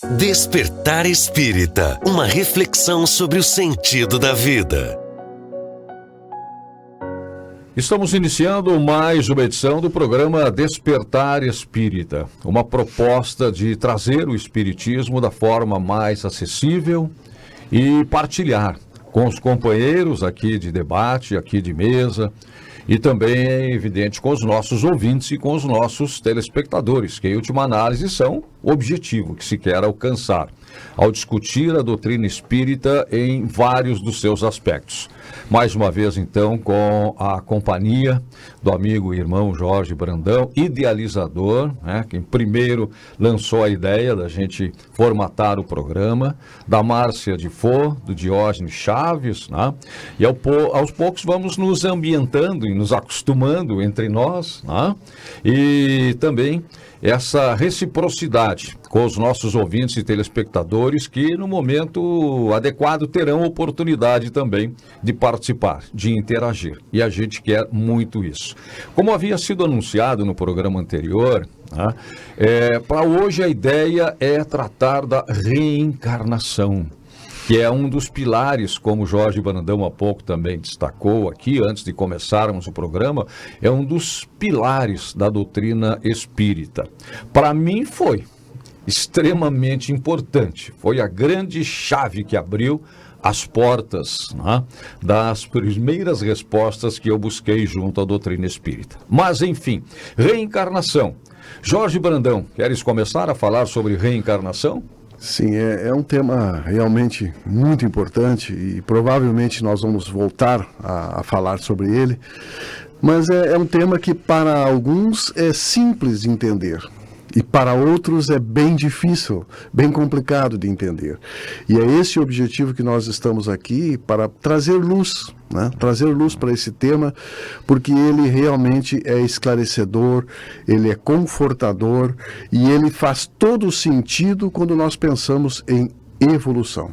Despertar Espírita, uma reflexão sobre o sentido da vida. Estamos iniciando mais uma edição do programa Despertar Espírita, uma proposta de trazer o espiritismo da forma mais acessível e partilhar com os companheiros aqui de debate, aqui de mesa, e também, é evidente, com os nossos ouvintes e com os nossos telespectadores, que em última análise são o objetivo que se quer alcançar ao discutir a doutrina espírita em vários dos seus aspectos. Mais uma vez, então, com a companhia do amigo e irmão Jorge Brandão, idealizador, quem primeiro lançou a ideia da gente formatar o programa, da Márcia de Fô, do Diógenes Chaves, e aos poucos vamos nos ambientando e nos acostumando entre nós, e também essa reciprocidade com os nossos ouvintes e telespectadores que no momento adequado terão oportunidade também de participar, de interagir. E a gente quer muito isso. Como havia sido anunciado no programa anterior, para hoje a ideia é tratar da reencarnação, que é um dos pilares, como Jorge Brandão há pouco também destacou aqui, antes de começarmos o programa, é um dos pilares da doutrina espírita. Para mim foi extremamente importante, foi a grande chave que abriu as portas das primeiras respostas que eu busquei junto à doutrina espírita. Mas, enfim, reencarnação. Jorge Brandão, queres começar a falar sobre reencarnação? Sim, é um tema realmente muito importante e provavelmente nós vamos voltar a falar sobre ele, mas é um tema que para alguns é simples de entender e para outros é bem difícil, bem complicado de entender. E é esse o objetivo que nós estamos aqui para trazer luz, trazer luz para esse tema, porque ele realmente é esclarecedor, ele é confortador e ele faz todo sentido quando nós pensamos em evolução.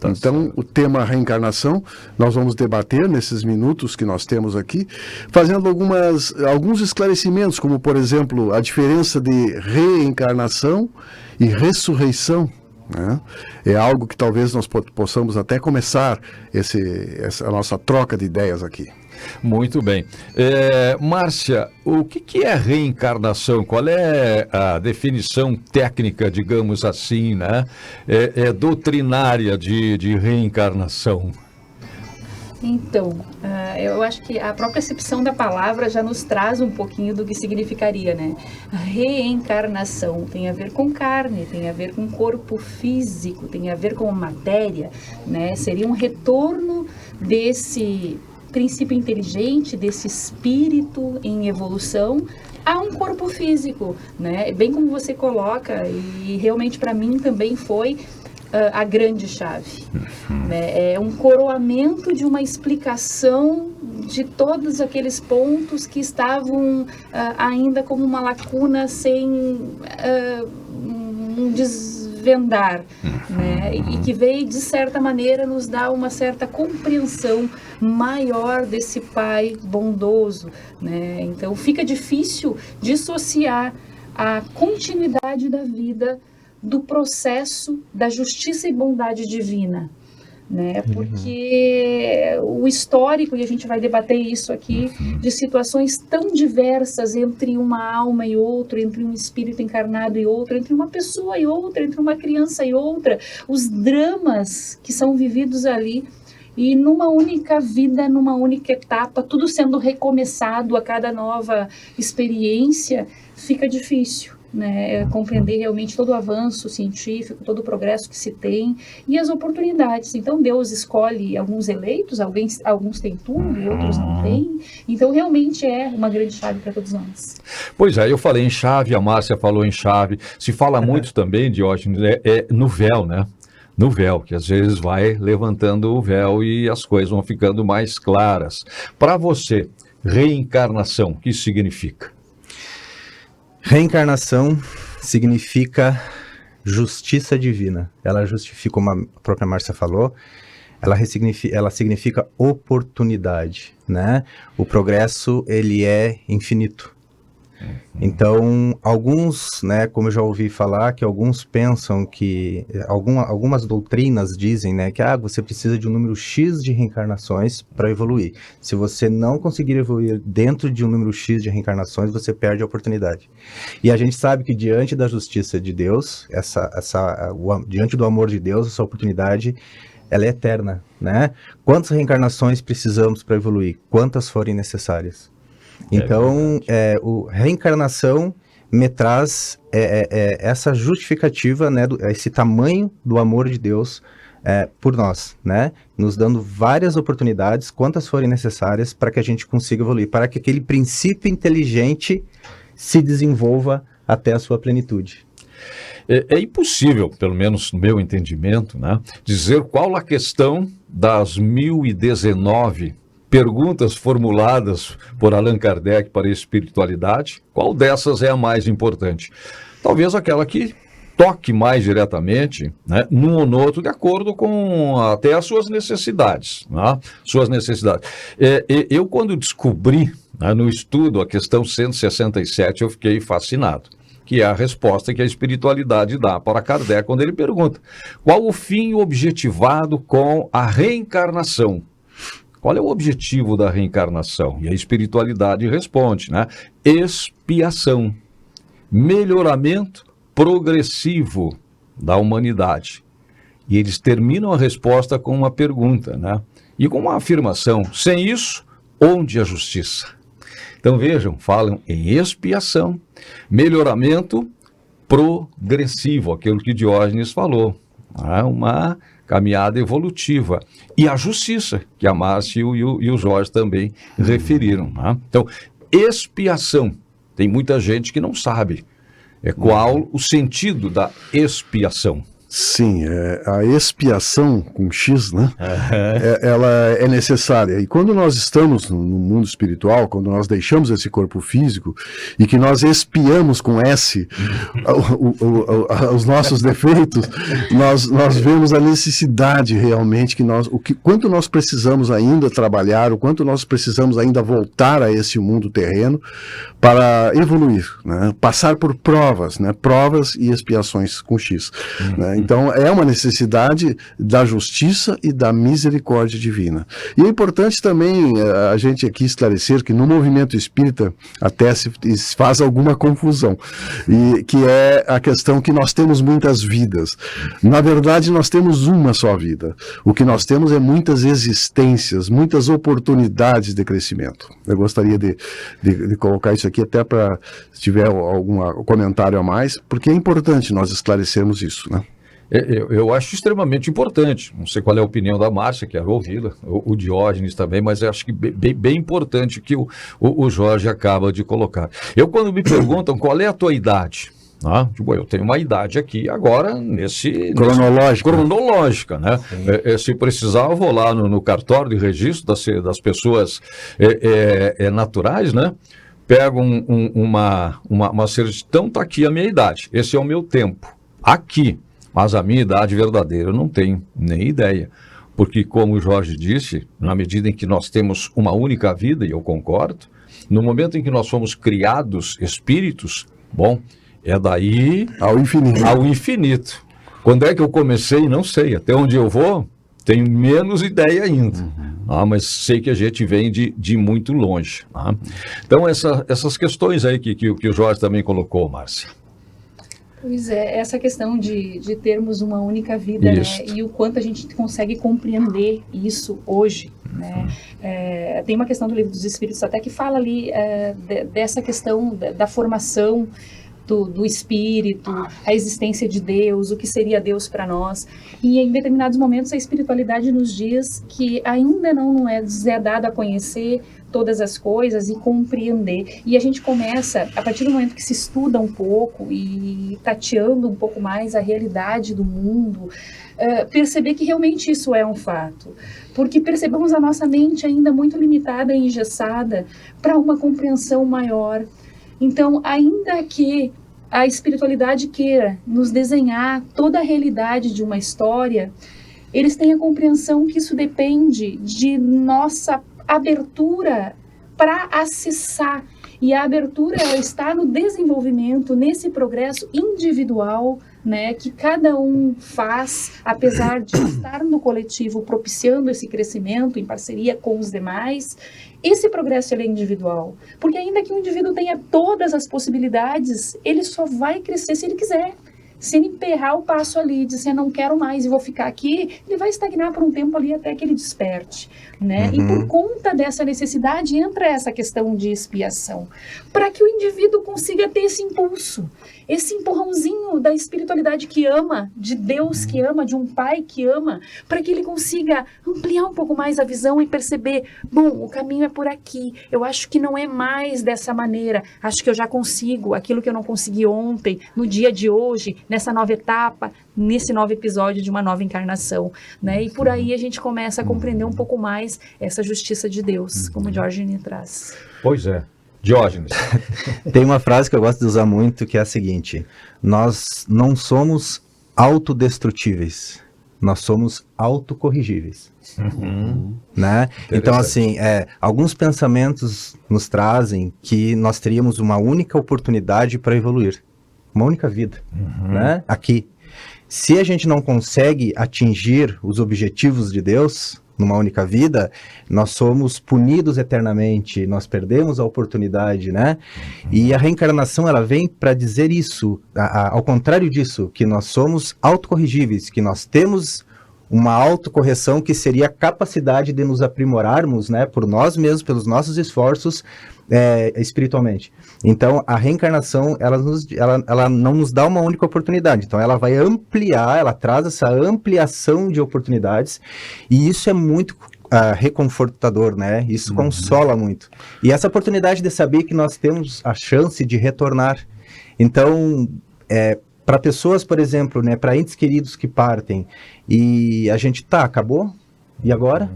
Então, o tema reencarnação, nós vamos debater nesses minutos que nós temos aqui, fazendo alguns esclarecimentos, como, por exemplo, a diferença de reencarnação e ressurreição. É algo que talvez nós possamos até começar essa nossa troca de ideias aqui. Muito bem. Márcia, o que é reencarnação? Qual é a definição técnica, digamos assim, doutrinária de reencarnação? Então, eu acho que a própria acepção da palavra já nos traz um pouquinho do que significaria, Reencarnação tem a ver com carne, tem a ver com corpo físico, tem a ver com matéria, Seria um retorno desse princípio inteligente, desse espírito em evolução a um corpo físico, Bem como você coloca, e realmente para mim também foi a grande chave. É um coroamento de uma explicação de todos aqueles pontos que estavam ainda como uma lacuna sem um desvendar, e que veio, de certa maneira, nos dar uma certa compreensão maior desse Pai bondoso. Então, fica difícil dissociar a continuidade da vida do processo da justiça e bondade divina, porque o histórico, e a gente vai debater isso aqui, de situações tão diversas entre uma alma e outra, entre um espírito encarnado e outro, entre uma pessoa e outra, entre uma criança e outra, os dramas que são vividos ali, e numa única vida, numa única etapa, tudo sendo recomeçado a cada nova experiência, fica difícil. Compreender realmente todo o avanço científico, todo o progresso que se tem e as oportunidades. Então Deus escolhe alguns eleitos, alguns têm tudo e outros não têm. Então realmente é uma grande chave para todos nós. Pois é, eu falei em chave, a Márcia falou em chave. Se fala muito também, Diógenes, no véu, no véu, que às vezes vai levantando o véu e as coisas vão ficando mais claras. Para você, reencarnação, o que isso significa? Reencarnação significa justiça divina. Ela justifica, como a própria Márcia falou, ela significa oportunidade, O progresso, ele é infinito. Então, alguns, né, como eu já ouvi falar, que alguns pensam que, algumas doutrinas dizem, né, que você precisa de um número X de reencarnações para evoluir. Se você não conseguir evoluir dentro de um número X de reencarnações, você perde a oportunidade. E a gente sabe que diante da justiça de Deus, diante do amor de Deus, essa oportunidade, ela é eterna, né? Quantas reencarnações precisamos para evoluir? Quantas forem necessárias? Então, reencarnação me traz essa justificativa, né, esse tamanho do amor de Deus por nós, né, nos dando várias oportunidades, quantas forem necessárias, para que a gente consiga evoluir, para que aquele princípio inteligente se desenvolva até a sua plenitude. É impossível, pelo menos no meu entendimento, né, dizer qual a questão das 1019 perguntas formuladas por Allan Kardec para a espiritualidade, qual dessas é a mais importante? Talvez aquela que toque mais diretamente, né, num ou no outro, de acordo com até as suas necessidades. Né, eu, quando descobri, né, no estudo a questão 167, eu fiquei fascinado, que é a resposta que a espiritualidade dá para Kardec quando ele pergunta: qual o fim objetivado com a reencarnação? Qual é o objetivo da reencarnação? E a espiritualidade responde, né? Expiação, melhoramento progressivo da humanidade. E eles terminam a resposta com uma pergunta, né? E com uma afirmação: sem isso, onde a justiça? Então vejam, falam em expiação, melhoramento progressivo, aquilo que Diógenes falou, né? Uma caminhada evolutiva. E a justiça, que a Márcia e o Jorge também referiram. Né? Então, expiação. Tem muita gente que não sabe qual o sentido da expiação. Sim, a expiação com X, né? Ela é necessária. E quando nós estamos no mundo espiritual, quando nós deixamos esse corpo físico e que nós expiamos com S os nossos defeitos, nós vemos a necessidade realmente quanto nós precisamos ainda trabalhar, o quanto nós precisamos ainda voltar a esse mundo terreno para evoluir, né? Passar por provas, né? Provas e expiações com X, né? Então, é uma necessidade da justiça e da misericórdia divina. E é importante também a gente aqui esclarecer que no movimento espírita até se faz alguma confusão, e que é a questão que nós temos muitas vidas. Na verdade, nós temos uma só vida. O que nós temos é muitas existências, muitas oportunidades de crescimento. Eu gostaria de colocar isso aqui até para, se tiver algum comentário a mais, porque é importante nós esclarecermos isso, né? Eu acho extremamente importante. Não sei qual é a opinião da Márcia, quero ouvi-la, o Diógenes também, mas eu acho que bem importante que o Jorge acaba de colocar. Quando me perguntam qual é a tua idade, digo, eu tenho uma idade aqui agora cronológica, né? Se precisar, eu vou lá no cartório de registro das pessoas naturais, né? Pego uma certidão, está aqui a minha idade, esse é o meu tempo, aqui. Mas a minha idade verdadeira eu não tenho nem ideia. Porque, como o Jorge disse, na medida em que nós temos uma única vida, e eu concordo, no momento em que nós fomos criados espíritos, é daí ao infinito. Quando é que eu comecei, não sei. Até onde eu vou, tenho menos ideia ainda. Mas sei que a gente vem de muito longe. Então, essas questões aí que o Jorge também colocou, Márcia. Pois é, essa questão de termos uma única vida, né, e o quanto a gente consegue compreender isso hoje, né? Tem uma questão do Livro dos Espíritos até que fala ali dessa questão da formação do espírito, a existência de Deus, o que seria Deus para nós. E em determinados momentos a espiritualidade nos diz que ainda não é dado a conhecer todas as coisas e compreender. E a gente começa, a partir do momento que se estuda um pouco e tateando um pouco mais a realidade do mundo, perceber que realmente isso é um fato. Porque percebemos a nossa mente ainda muito limitada e engessada para uma compreensão maior. Então, ainda que a espiritualidade queira nos desenhar toda a realidade de uma história, eles têm a compreensão que isso depende de nossa abertura para acessar E a abertura, ela está no desenvolvimento, nesse progresso individual, né, que cada um faz, apesar de estar no coletivo propiciando esse crescimento em parceria com os demais. Esse progresso ele é individual, porque ainda que o indivíduo tenha todas as possibilidades, ele só vai crescer se ele quiser. Se ele emperrar o passo ali e dizer não quero mais e vou ficar aqui, ele vai estagnar por um tempo ali até que ele desperte, né? E por conta dessa necessidade entra essa questão de expiação, para que o indivíduo consiga ter esse impulso, esse empurrãozinho da espiritualidade que ama, de Deus que ama, de um Pai que ama, para que ele consiga ampliar um pouco mais a visão e perceber, bom, o caminho é por aqui, eu acho que não é mais dessa maneira, acho que eu já consigo aquilo que eu não consegui ontem, no dia de hoje, nessa nova etapa, nesse novo episódio de uma nova encarnação, né? E por aí a gente começa a compreender um pouco mais essa justiça de Deus, como Diógenes traz. Pois é. Diógenes. Tem uma frase que eu gosto de usar muito, que é a seguinte: nós não somos autodestrutíveis, nós somos autocorrigíveis. Né? Então, assim, alguns pensamentos nos trazem que nós teríamos uma única oportunidade para evoluir, uma única vida, né? Aqui. Se a gente não consegue atingir os objetivos de Deus numa única vida, nós somos punidos eternamente, nós perdemos a oportunidade, né? E a reencarnação, ela vem para dizer isso, ao contrário disso, que nós somos autocorrigíveis, que nós temos uma autocorreção que seria a capacidade de nos aprimorarmos, né, por nós mesmos, pelos nossos esforços espiritualmente. Então, a reencarnação, ela não nos dá uma única oportunidade. Então, ela vai ampliar, ela traz essa ampliação de oportunidades, e isso é muito reconfortador, né? Isso consola muito. E essa oportunidade de saber que nós temos a chance de retornar. Então, para pessoas, por exemplo, né, para entes queridos que partem, e a gente, acabou? E agora?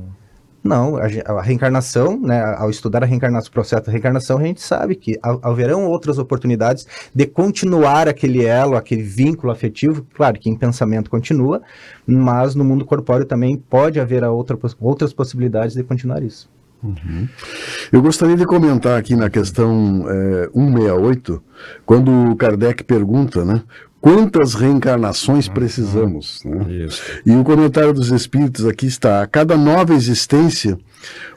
Não, a reencarnação, né, ao estudar a reencarnação, o processo da reencarnação, a gente sabe que haverão outras oportunidades de continuar aquele elo, aquele vínculo afetivo, claro que em pensamento continua, mas no mundo corpóreo também pode haver outras possibilidades de continuar isso. Eu gostaria de comentar aqui na questão 168, quando Kardec pergunta, né, quantas reencarnações precisamos, né? Isso. E o comentário dos espíritos aqui está: a cada nova existência,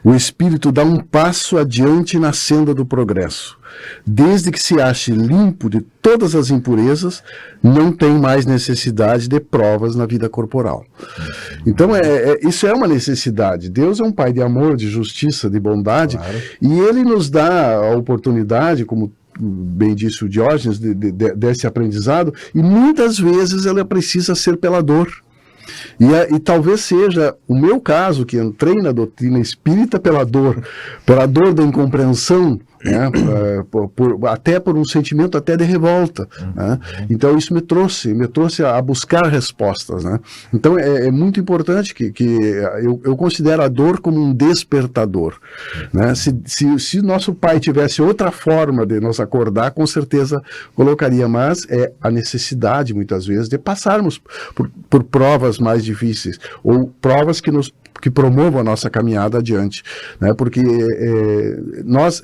o espírito dá um passo adiante na senda do progresso. Desde que se ache limpo de todas as impurezas, não tem mais necessidade de provas na vida corporal. Então, isso é uma necessidade. Deus é um Pai de amor, de justiça, de bondade, claro. E Ele nos dá a oportunidade, como bem disse o Diógenes, desse aprendizado, e muitas vezes ela precisa ser pela dor. E talvez seja o meu caso, que entrei na doutrina espírita pela dor da incompreensão, né, até por um sentimento até de revolta, né? Então isso me trouxe a buscar respostas, né? Então é muito importante que eu considero a dor como um despertador, né? Se nosso pai tivesse outra forma de nos acordar, com certeza colocaria, mas é a necessidade muitas vezes de passarmos por provas mais difíceis, ou provas que promovam a nossa caminhada adiante, né? Porque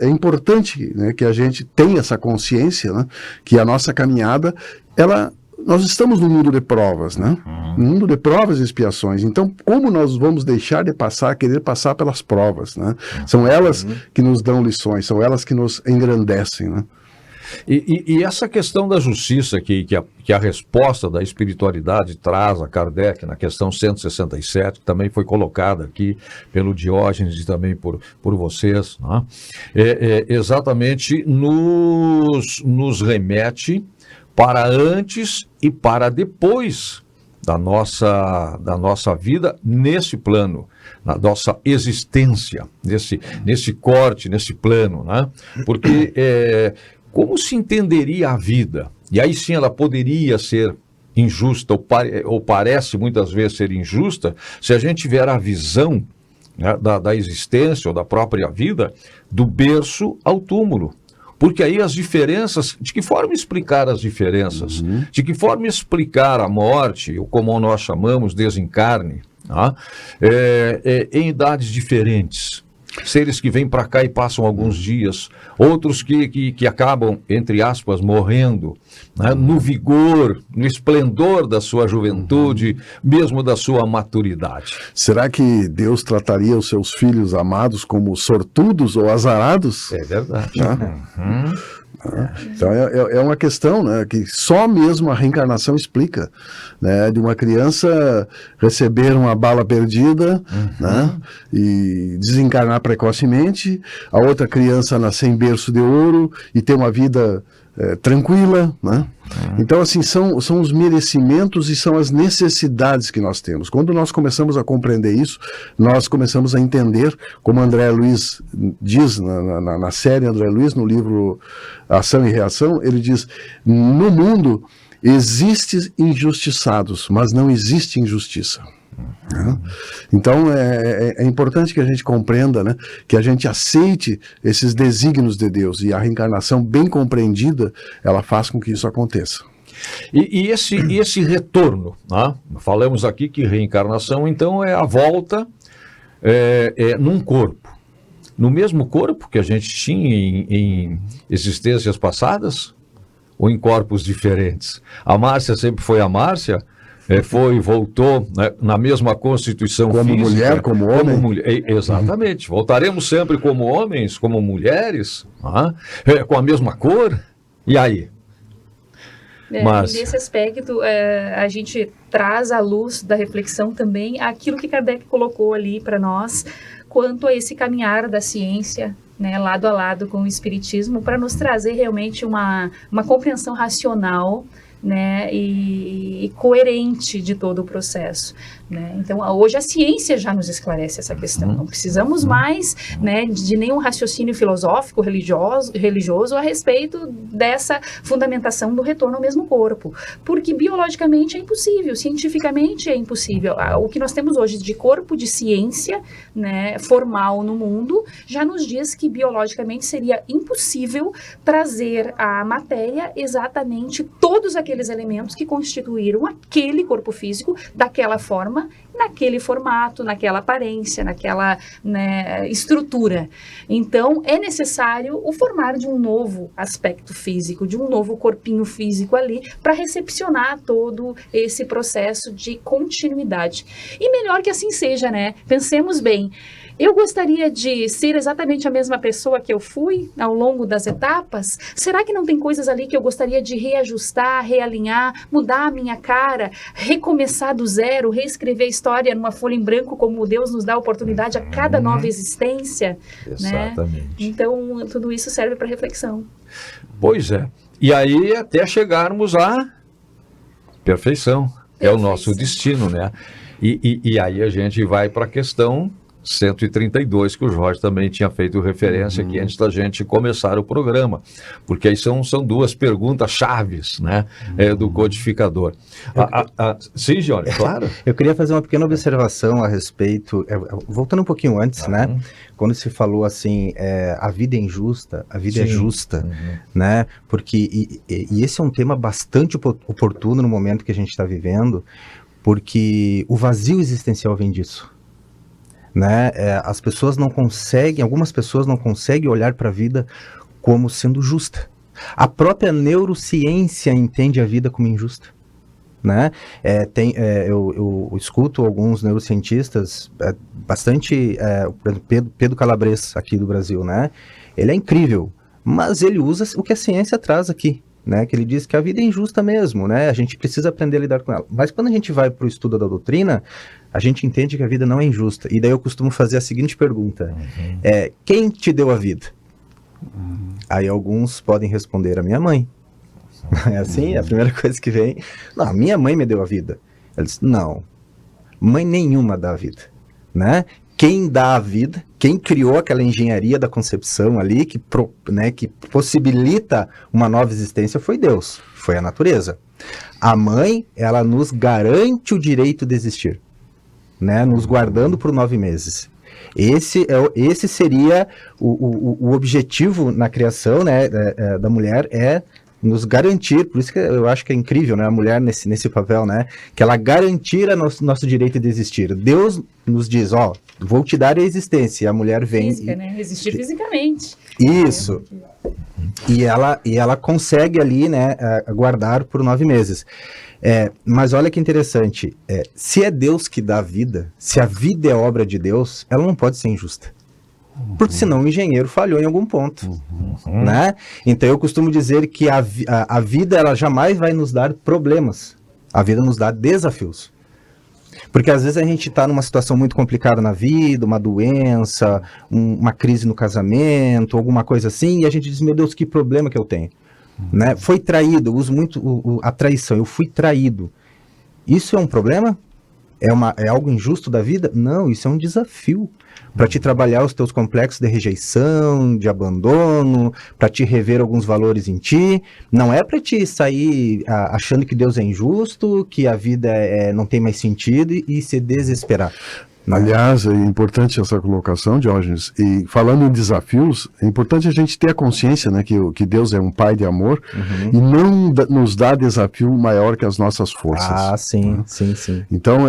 é importante, né, que a gente tenha essa consciência, né, que a nossa caminhada, nós estamos num mundo de provas, né? Um mundo de provas e expiações. Então, como nós vamos deixar de querer passar pelas provas, né? São elas que nos dão lições, são elas que nos engrandecem, né? E essa questão da justiça que a resposta da espiritualidade traz a Kardec na questão 167, que também foi colocada aqui pelo Diógenes e também por vocês, né? Exatamente nos remete para antes e para depois da nossa vida nesse plano, na nossa existência, nesse corte, nesse plano, né? Porque como se entenderia a vida? E aí sim ela poderia ser injusta, ou parece muitas vezes ser injusta, se a gente tiver a visão, né, da existência ou da própria vida, do berço ao túmulo. Porque aí as diferenças, de que forma explicar as diferenças? De que forma explicar a morte, ou como nós chamamos, desencarne, né, em idades diferentes? seres que vêm para cá e passam alguns dias, outros que acabam, entre aspas, morrendo, né, no vigor, no esplendor da sua juventude, mesmo da sua maturidade. Será que Deus trataria os seus filhos amados como sortudos ou azarados? É verdade. Então é uma questão, né, que só mesmo a reencarnação explica, né, de uma criança receber uma bala perdida, né, e desencarnar precocemente, a outra criança nascer em berço de ouro e ter uma vida tranquila, né? Então, assim, são os merecimentos e são as necessidades que nós temos. Quando nós começamos a compreender isso, nós começamos a entender, como André Luiz diz na série André Luiz, no livro Ação e Reação, ele diz: no mundo existem injustiçados, mas não existe injustiça. Então é importante que a gente compreenda, né, que a gente aceite esses desígnios de Deus, e a reencarnação bem compreendida, ela faz com que isso aconteça. E esse retorno, né? Falamos aqui que reencarnação, então, é a volta num corpo, no mesmo corpo que a gente tinha em existências passadas, ou em corpos diferentes. A Márcia sempre foi a Márcia, voltou, né, na mesma constituição como física. Mulher, como homem. Exatamente. Voltaremos sempre como homens, como mulheres, com a mesma cor. E aí? Nesse aspecto, a gente traz à luz da reflexão também aquilo que Kardec colocou ali para nós, quanto a esse caminhar da ciência, né, lado a lado com o Espiritismo, para nos trazer realmente uma compreensão racional, né, e coerente de todo o processo, né? Então, hoje a ciência já nos esclarece essa questão. Não precisamos mais, né, de nenhum raciocínio filosófico, religioso a respeito dessa fundamentação do retorno ao mesmo corpo, porque biologicamente é impossível, cientificamente é impossível. O que nós temos hoje de corpo de ciência, né, formal no mundo, já nos diz que biologicamente seria impossível trazer à matéria exatamente todos aqueles elementos que constituíram aquele corpo físico daquela forma, naquele formato, naquela aparência, naquela, né, estrutura. Então, é necessário o formar de um novo aspecto físico, de um novo corpinho físico ali, para recepcionar todo esse processo de continuidade. E melhor que assim seja, né? Pensemos bem. Eu gostaria de ser exatamente a mesma pessoa que eu fui ao longo das etapas? Será que não tem coisas ali que eu gostaria de reajustar, realinhar, mudar a minha cara, recomeçar do zero, reescrever a história numa folha em branco, como Deus nos dá a oportunidade a cada nova existência? Exatamente. Né? Então, tudo isso serve para reflexão. Pois é. E aí, até chegarmos à perfeição. É o nosso destino, né? E aí a gente vai para a questão 132, que o Jorge também tinha feito referência aqui antes da gente começar o programa, porque aí são duas perguntas chaves, né, do codificador. Sim, Jorge, claro. Eu queria fazer uma pequena observação a respeito, voltando um pouquinho antes, né, quando se falou assim, a vida é injusta, a vida é justa, né, porque, e esse é um tema bastante oportuno no momento que a gente está vivendo, porque o vazio existencial vem disso. Né? As pessoas não conseguem, algumas pessoas não conseguem olhar para a vida como sendo justa. A própria neurociência entende a vida como injusta. Né? Eu escuto alguns neurocientistas, bastante, por exemplo, Pedro Calabres, aqui do Brasil, né? Ele é incrível, mas ele usa o que a ciência traz aqui. Né, que ele diz que a vida é injusta mesmo, né? A gente precisa aprender a lidar com ela. Mas quando a gente vai para o estudo da doutrina, a gente entende que a vida não é injusta. E daí eu costumo fazer a seguinte pergunta: quem te deu a vida? Aí alguns podem responder: a minha mãe. É assim, a primeira coisa que vem: não, a minha mãe me deu a vida. Ela diz: não, mãe nenhuma dá a vida, né? Quem dá a vida, quem criou aquela engenharia da concepção ali, que possibilita uma nova existência, foi Deus, foi a natureza. A mãe, ela nos garante o direito de existir, né? Nos guardando por 9 meses. Esse seria o objetivo na criação, né, da mulher, nos garantir, por isso que eu acho que é incrível, né, a mulher nesse papel, né, que ela garantir nosso direito de existir. Deus nos diz, ó, vou te dar a existência, e a mulher vem... Física, né? Existir fisicamente. Isso. E ela consegue ali, né, guardar por 9 meses. Mas olha que interessante, se é Deus que dá a vida, se a vida é obra de Deus, ela não pode ser injusta. Porque senão o engenheiro falhou em algum ponto, né? Então eu costumo dizer que a vida ela jamais vai nos dar problemas, a vida nos dá desafios. Porque às vezes a gente está numa situação muito complicada na vida, uma doença, uma crise no casamento, alguma coisa assim, e a gente diz, meu Deus, que problema que eu tenho. Né? Foi traído, eu uso muito a traição, eu fui traído. Isso é um problema? É algo injusto da vida? Não, isso é um desafio para te trabalhar os teus complexos de rejeição, de abandono, para te rever alguns valores em ti. Não é para te sair achando que Deus é injusto, que a vida não tem mais sentido e se desesperar. Aliás, é importante essa colocação, Diógenes, e falando em desafios, é importante a gente ter a consciência, né, que Deus é um pai de amor, e não nos dá desafio maior que as nossas forças. Ah, sim, né? sim. Então,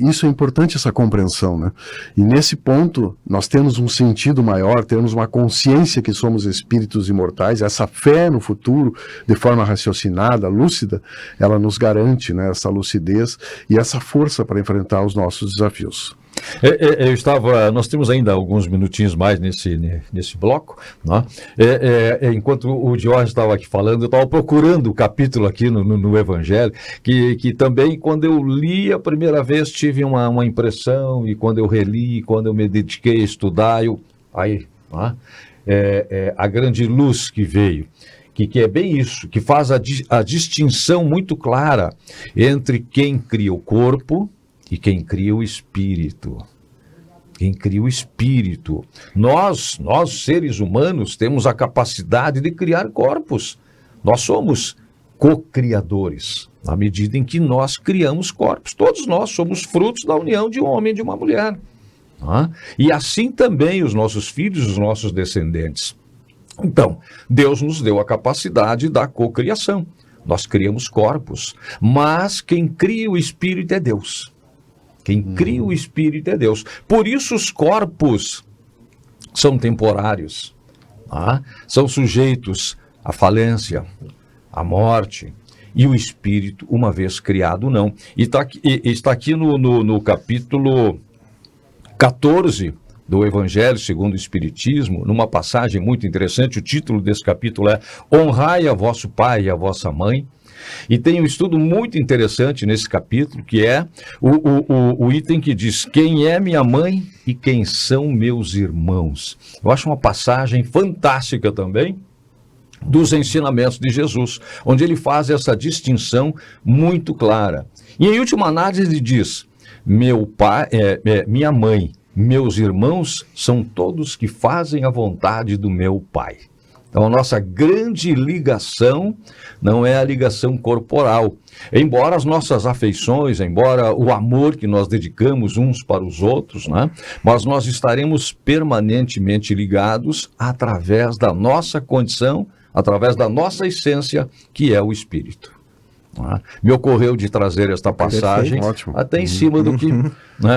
isso é importante, essa compreensão, né? E nesse ponto, nós temos um sentido maior, temos uma consciência que somos espíritos imortais, essa fé no futuro, de forma raciocinada, lúcida, ela nos garante, né, essa lucidez e essa força para enfrentar os nossos desafios. Nós temos ainda alguns minutinhos mais nesse bloco, né? Enquanto o Diógenes estava aqui falando, eu estava procurando o capítulo aqui no Evangelho, que também, quando eu li a primeira vez, tive uma impressão, e quando eu reli, quando eu me dediquei a estudar, a grande luz que veio, que é bem isso, que faz a distinção muito clara entre quem cria o corpo e quem cria o espírito. Quem cria o espírito. Nós, seres humanos, temos a capacidade de criar corpos. Nós somos co-criadores, na medida em que nós criamos corpos. Todos nós somos frutos da união de um homem e de uma mulher. E assim também os nossos filhos, os nossos descendentes. Então, Deus nos deu a capacidade da cocriação. Nós criamos corpos, mas quem cria o espírito é Deus. Quem cria o espírito é Deus. Por isso os corpos são temporários, são sujeitos à falência, à morte. E o espírito, uma vez criado, não. E está aqui no capítulo 14 do Evangelho segundo o Espiritismo, numa passagem muito interessante. O título desse capítulo é Honrai a vosso pai e a vossa mãe. E tem um estudo muito interessante nesse capítulo, que é o item que diz: quem é minha mãe e quem são meus irmãos. Eu acho uma passagem fantástica também dos ensinamentos de Jesus, onde ele faz essa distinção muito clara. E em última análise ele diz: meu pai, minha mãe, meus irmãos são todos que fazem a vontade do meu pai. Então, a nossa grande ligação não é a ligação corporal. Embora as nossas afeições, embora o amor que nós dedicamos uns para os outros, né? Mas nós estaremos permanentemente ligados através da nossa condição, através da nossa essência, que é o espírito. Me ocorreu de trazer esta passagem até em cima do que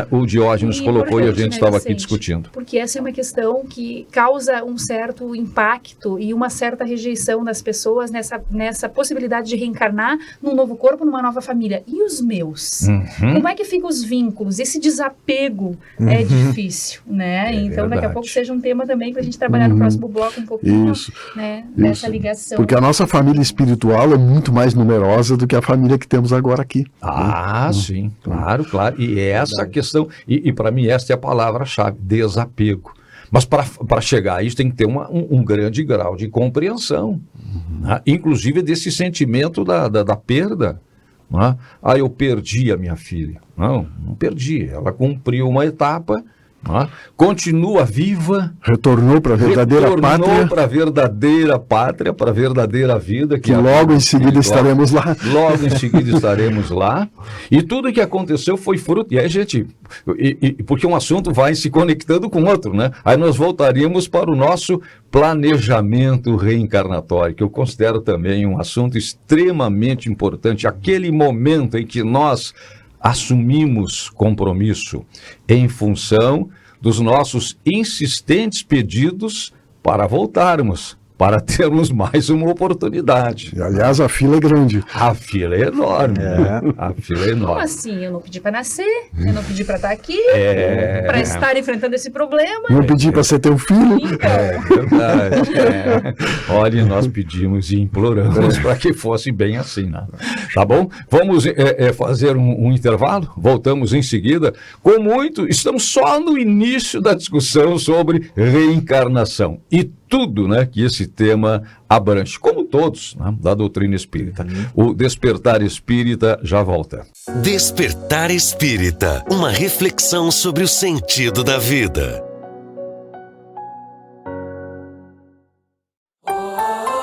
o Diógenes colocou e a gente estava aqui discutindo. Porque essa é uma questão que causa um certo impacto e uma certa rejeição das pessoas nessa possibilidade de reencarnar num novo corpo, numa nova família. E os meus? Como é que ficam os vínculos? Esse desapego é difícil, né? Então, daqui a pouco seja um tema também para a gente trabalhar no próximo bloco um pouquinho, né, dessa ligação. Porque a nossa família espiritual é muito mais numerosa do que a família que temos agora aqui. Sim, claro. E essa questão, e para mim esta é a palavra-chave, desapego. Mas para chegar a isso tem que ter um grande grau de compreensão, inclusive desse sentimento da perda. Eu perdi a minha filha. Não perdi. Ela cumpriu uma etapa continua viva, retornou para a verdadeira pátria, para a verdadeira pátria, para a verdadeira vida, que logo em seguida estaremos lá. Logo em seguida estaremos lá. E tudo que aconteceu foi fruto. E aí, gente, porque um assunto vai se conectando com outro, né? Aí nós voltaríamos para o nosso planejamento reencarnatório, que eu considero também um assunto extremamente importante. Aquele momento em que nós assumimos compromisso em função dos nossos insistentes pedidos para voltarmos, para termos mais uma oportunidade. E, aliás, a fila é grande. A fila é enorme. A fila é enorme. Como assim? Eu não pedi para nascer, eu não pedi para estar aqui, para estar enfrentando esse problema. Não pedi para ser teu filho. Então. É verdade. Olha, nós pedimos e imploramos para que fosse bem assim, né? Tá bom? Vamos fazer um intervalo, voltamos em seguida. Estamos só no início da discussão sobre reencarnação. E tudo, né, que esse tema abrange, como todos, né, da doutrina espírita. O Despertar Espírita já volta. Despertar Espírita, uma reflexão sobre o sentido da vida.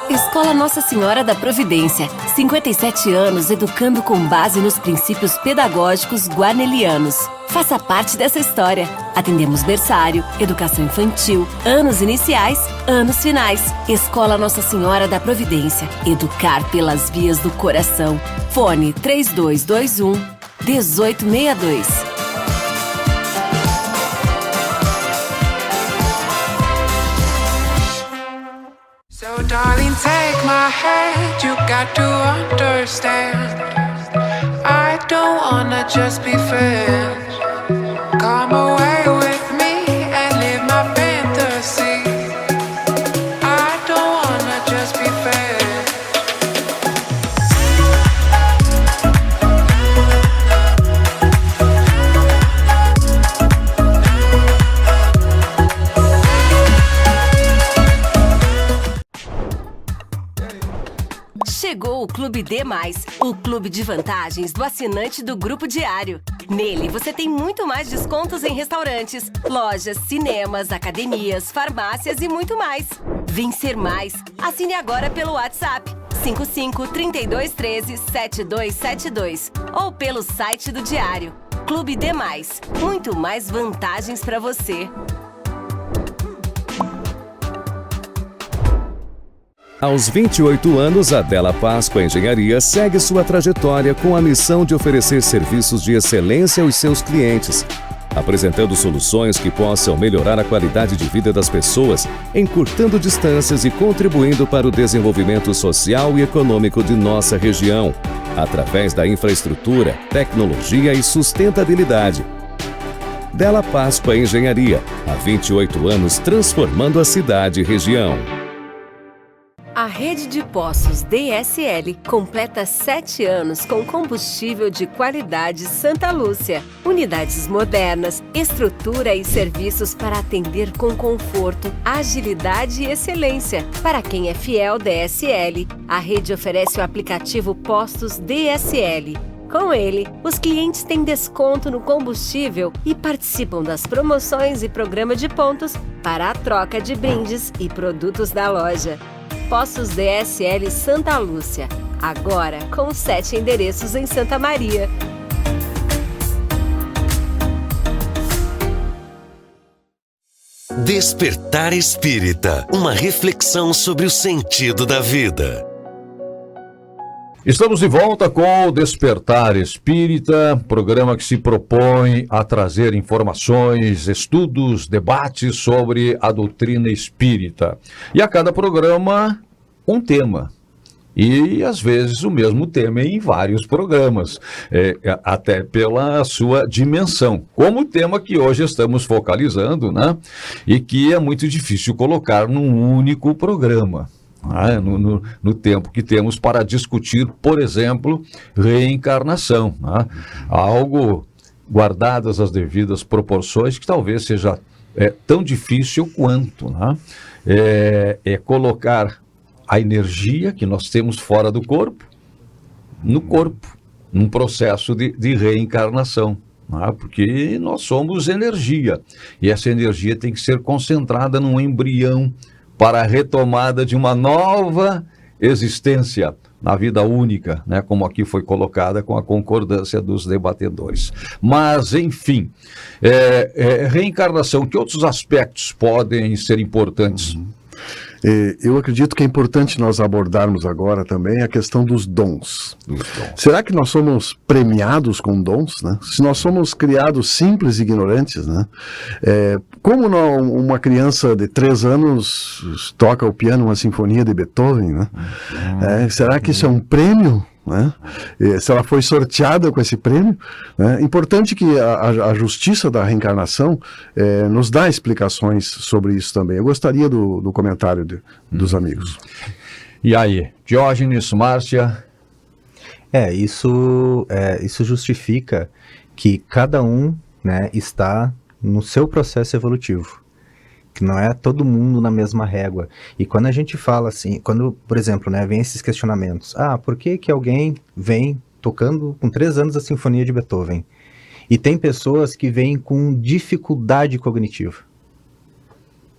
Escola Nossa Senhora da Providência, 57 anos educando com base nos princípios pedagógicos guarnelianos. Faça parte dessa história. Atendemos berçário, educação infantil, anos iniciais, anos finais. Escola Nossa Senhora da Providência. Educar pelas vias do coração. Fone 3221-1862. So darling, take my hand, you got to understand, I don't wanna just be friends. Come away with me and live my fantasy, I don't wanna just be friends. Chegou o Clube D+, o clube de vantagens do assinante do Grupo Diário. Nele, você tem muito mais descontos em restaurantes, lojas, cinemas, academias, farmácias e muito mais. Vencer mais. Assine agora pelo WhatsApp 55-3213-7272 ou pelo site do Diário. Clube D+, muito mais vantagens para você. Aos 28 anos, a Della Páscoa Engenharia segue sua trajetória com a missão de oferecer serviços de excelência aos seus clientes, apresentando soluções que possam melhorar a qualidade de vida das pessoas, encurtando distâncias e contribuindo para o desenvolvimento social e econômico de nossa região, através da infraestrutura, tecnologia e sustentabilidade. Della Páscoa Engenharia, há 28 anos transformando a cidade e região. A rede de postos DSL completa 7 anos com combustível de qualidade Santa Lúcia. Unidades modernas, estrutura e serviços para atender com conforto, agilidade e excelência. Para quem é fiel DSL, a rede oferece o aplicativo Postos DSL. Com ele, os clientes têm desconto no combustível e participam das promoções e programa de pontos para a troca de brindes e produtos da loja. Postos DSL Santa Lúcia, agora com 7 endereços em Santa Maria. Despertar Espírita, uma reflexão sobre o sentido da vida. Estamos de volta com o Despertar Espírita, programa que se propõe a trazer informações, estudos, debates sobre a doutrina espírita. E a cada programa, um tema. E, às vezes, o mesmo tema em vários programas, até pela sua dimensão. Como o tema que hoje estamos focalizando, né? E que é muito difícil colocar num único programa. No tempo que temos para discutir, por exemplo, reencarnação, né? Algo guardadas as devidas proporções que talvez seja tão difícil quanto, né? Colocar a energia que nós temos fora do corpo, no corpo, num processo de reencarnação, né? Porque nós somos energia, e essa energia tem que ser concentrada num embrião para a retomada de uma nova existência na vida única, né? Como aqui foi colocada com a concordância dos debatedores. Mas, enfim, reencarnação, que outros aspectos podem ser importantes? Eu acredito que é importante nós abordarmos agora também a questão dos dons. Será que nós somos premiados com dons, né? Se nós somos criados simples e ignorantes, né? Como uma criança de 3 anos toca o piano, uma sinfonia de Beethoven, né? Será que isso é um prêmio? Né? Se ela foi sorteada com esse prêmio, né? Importante que a justiça da reencarnação nos dá explicações sobre isso também. Eu gostaria do comentário dos amigos. E aí, Diógenes, Márcia? Isso justifica que cada um, né, está no seu processo evolutivo. Que não é todo mundo na mesma régua. E quando a gente fala assim, quando, por exemplo, né, vem esses questionamentos, por que alguém vem tocando com 3 anos a Sinfonia de Beethoven? E tem pessoas que vêm com dificuldade cognitiva.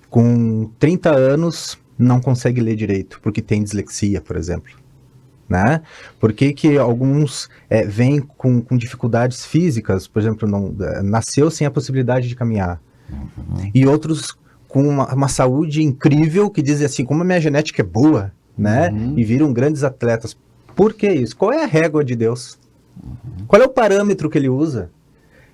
Com 30 anos não consegue ler direito, porque tem dislexia, por exemplo. Né? Por que alguns vêm com dificuldades físicas, por exemplo, nasceu sem a possibilidade de caminhar. E outros com uma saúde incrível, que dizem assim, como a minha genética é boa, né? E viram grandes atletas. Por que isso? Qual é a régua de Deus? Qual é o parâmetro que ele usa?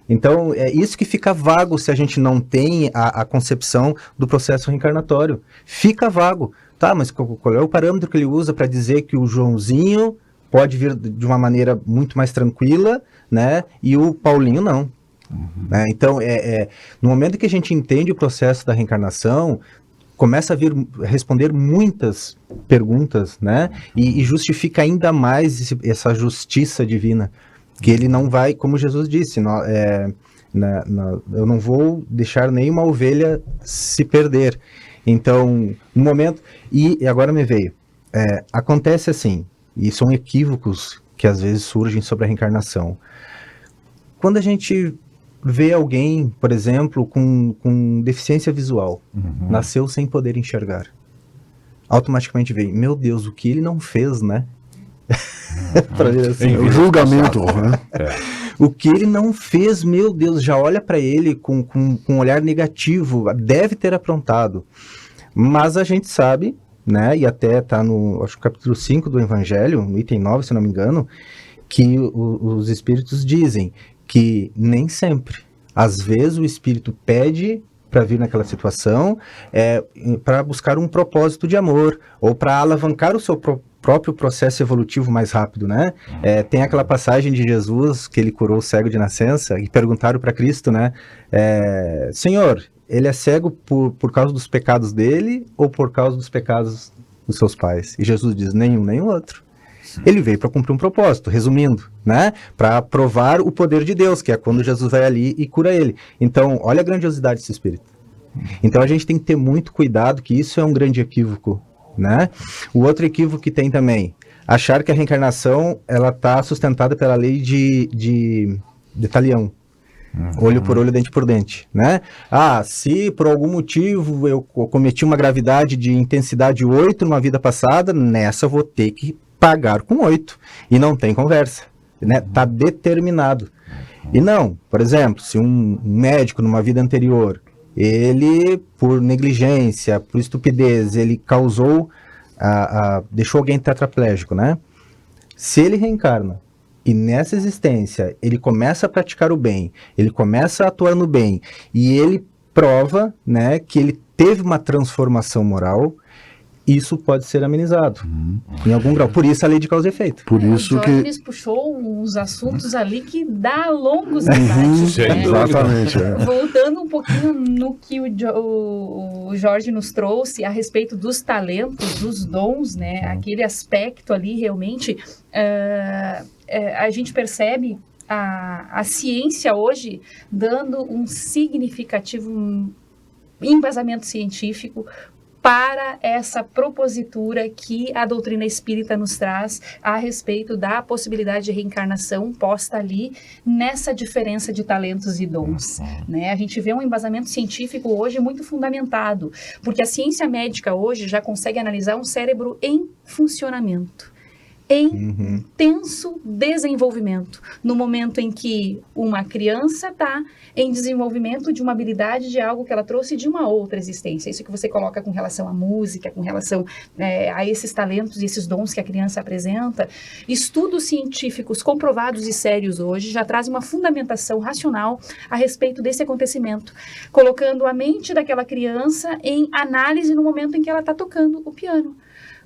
Então, é isso que fica vago se a gente não tem a concepção do processo reencarnatório. Fica vago. Tá, mas qual é o parâmetro que ele usa para dizer que o Joãozinho pode vir de uma maneira muito mais tranquila, né? E o Paulinho não. Então, no momento que a gente entende o processo da reencarnação, começa a responder muitas perguntas, né? E justifica ainda mais essa justiça divina, que ele não vai, como Jesus disse, eu não vou deixar nenhuma ovelha se perder. Então, no momento, e agora me veio, acontece assim, e são equívocos que às vezes surgem sobre a reencarnação. Quando a gente vê alguém, por exemplo, com deficiência visual, nasceu sem poder enxergar, automaticamente vem, meu Deus, o que ele não fez, né? Pra ver assim, o julgamento, né? O que ele não fez, meu Deus, já olha para ele com um olhar negativo, deve ter aprontado. Mas a gente sabe, né, e até está no acho, capítulo 5 do Evangelho, no item 9, se não me engano, que os espíritos dizem que nem sempre, às vezes o espírito pede para vir naquela situação para buscar um propósito de amor, ou para alavancar o seu próprio processo evolutivo mais rápido, né? Tem aquela passagem de Jesus, que ele curou o cego de nascença, e perguntaram para Cristo, né? Senhor, ele é cego por causa dos pecados dele, ou por causa dos pecados dos seus pais? E Jesus diz, nenhum, nem o outro. Ele veio para cumprir um propósito, resumindo, né? Para provar o poder de Deus, que é quando Jesus vai ali e cura ele. Então, olha a grandiosidade desse espírito. Então, a gente tem que ter muito cuidado, que isso é um grande equívoco, né? O outro equívoco que tem também, achar que a reencarnação, ela está sustentada pela lei de Talião. Olho por olho, dente por dente, né? Se por algum motivo eu cometi uma gravidade de intensidade 8 numa vida passada, nessa eu vou ter que pagar com 8. E não tem conversa, né? Tá determinado. E não, por exemplo, se um médico numa vida anterior, ele, por negligência, por estupidez, ele causou, deixou alguém tetraplégico, né? Se ele reencarna, e nessa existência ele começa a praticar o bem, ele começa a atuar no bem, e ele prova, né, que ele teve uma transformação moral, isso pode ser amenizado, em algum grau. Por isso a lei de causa e efeito. Por isso o Diógenes puxou uns assuntos ali que dá longos debates, né? Exatamente. Voltando um pouquinho no que o Jorge nos trouxe a respeito dos talentos, dos dons, né? Aquele aspecto ali realmente, a gente percebe a ciência hoje dando um significativo embasamento científico para essa propositura que a doutrina espírita nos traz a respeito da possibilidade de reencarnação posta ali nessa diferença de talentos e dons, né? A gente vê um embasamento científico hoje muito fundamentado, porque a ciência médica hoje já consegue analisar um cérebro em funcionamento, em intenso desenvolvimento, no momento em que uma criança está em desenvolvimento de uma habilidade de algo que ela trouxe de uma outra existência. Isso que você coloca com relação à música, com relação a esses talentos e esses dons que a criança apresenta. Estudos científicos comprovados e sérios hoje já trazem uma fundamentação racional a respeito desse acontecimento, colocando a mente daquela criança em análise no momento em que ela está tocando o piano.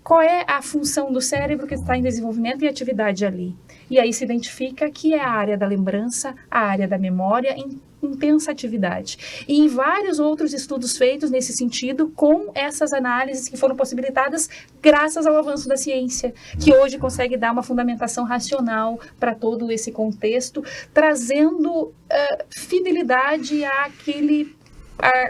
Qual é a função do cérebro que está em desenvolvimento e atividade ali? E aí se identifica que é a área da lembrança, a área da memória, em intensa atividade. E em vários outros estudos feitos nesse sentido, com essas análises que foram possibilitadas graças ao avanço da ciência, que hoje consegue dar uma fundamentação racional para todo esse contexto, trazendo fidelidade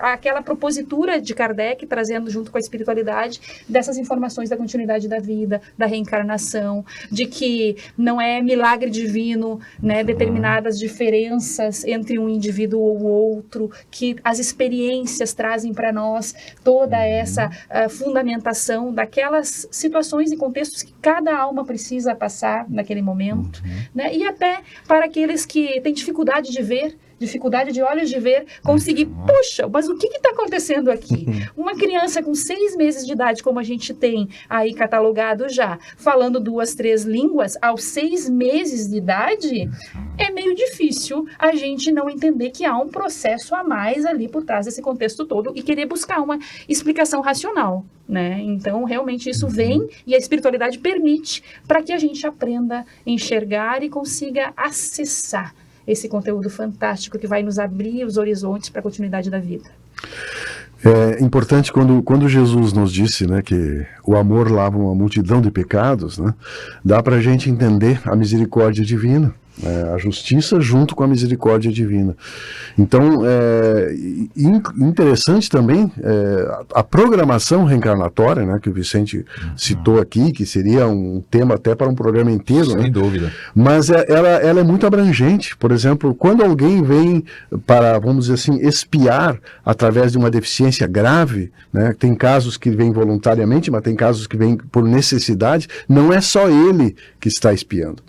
àquela propositura de Kardec, trazendo junto com a espiritualidade dessas informações da continuidade da vida, da reencarnação, de que não é milagre divino, né, determinadas diferenças entre um indivíduo ou outro, que as experiências trazem para nós toda essa fundamentação daquelas situações e contextos que cada alma precisa passar naquele momento, né, e até para aqueles que têm dificuldade de ver, dificuldade de olhos de ver, conseguir, puxa, mas o que está acontecendo aqui? Uma criança com 6 meses de idade, como a gente tem aí catalogado já, falando 2, 3 línguas, aos 6 meses de idade, é meio difícil a gente não entender que há um processo a mais ali por trás desse contexto todo e querer buscar uma explicação racional, né? Então, realmente isso vem e a espiritualidade permite para que a gente aprenda a enxergar e consiga acessar esse conteúdo fantástico que vai nos abrir os horizontes para a continuidade da vida. É importante quando Jesus nos disse, né, que o amor lava uma multidão de pecados, né, dá para a gente entender a misericórdia divina, a justiça junto com a misericórdia divina. Então, interessante também a programação reencarnatória, né, que o Vicente citou aqui, que seria um tema até para um programa inteiro. Sem dúvida. Mas ela é muito abrangente. Por exemplo, quando alguém vem para, vamos dizer assim, espiar através de uma deficiência grave, né, tem casos que vêm voluntariamente, mas tem casos que vêm por necessidade, não é só ele que está espiando.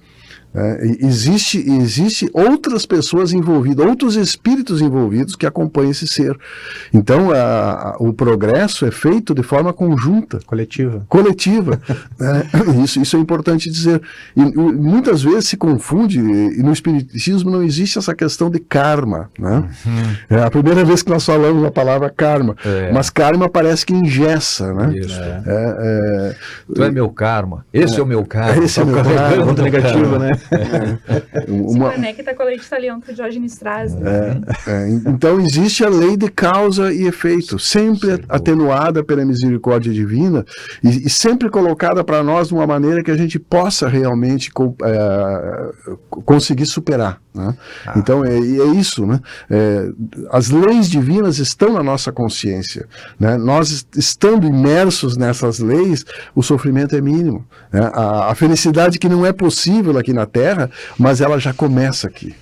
Existe outras pessoas envolvidas, outros espíritos envolvidos que acompanham esse ser. Então o progresso é feito de forma conjunta, coletiva. Isso é importante dizer. E muitas vezes se confunde, e no espiritismo não existe essa questão de karma, né? É a primeira vez que nós falamos a palavra karma, mas karma parece que engessa, né? Isso. Tu é meu karma, esse é o meu karma. Esse é o meu karma, muito negativo, né? Se conecta com a lei de Talião que o Diógenes traz. Então existe a lei de causa e efeito, sempre atenuada pela misericórdia divina e sempre colocada para nós de uma maneira que a gente possa realmente conseguir superar, né? Então é isso, né? As leis divinas estão na nossa consciência, né? Nós estando imersos nessas leis, o sofrimento é mínimo, né? A felicidade que não é possível aqui na Terra, mas ela já começa aqui.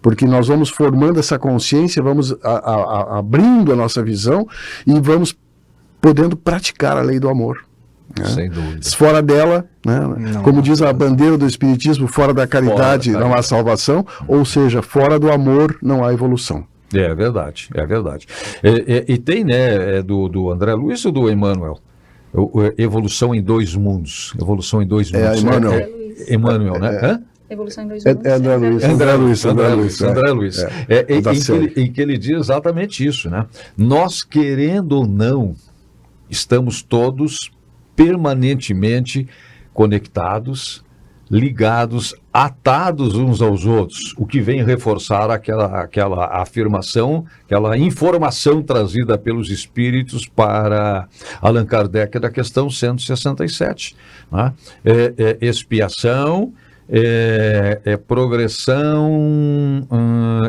Porque nós vamos formando essa consciência, vamos abrindo a nossa visão e vamos podendo praticar a lei do amor. Sem dúvida. Fora dela, né, como diz a bandeira do Espiritismo, fora da caridade não há salvação, ou seja, fora do amor não há evolução. É verdade. E tem, né, do André Luiz ou do Emmanuel? Evolução em 2 mundos. Evolução em 2 mundos. Emmanuel, né? Evolução em 2 mundos. André Luiz. Em que ele diz exatamente isso, né? Nós, querendo ou não, estamos todos permanentemente conectados, ligados, atados uns aos outros, o que vem reforçar aquela afirmação, aquela informação trazida pelos espíritos para Allan Kardec da questão 167. Né? Expiação, progressão,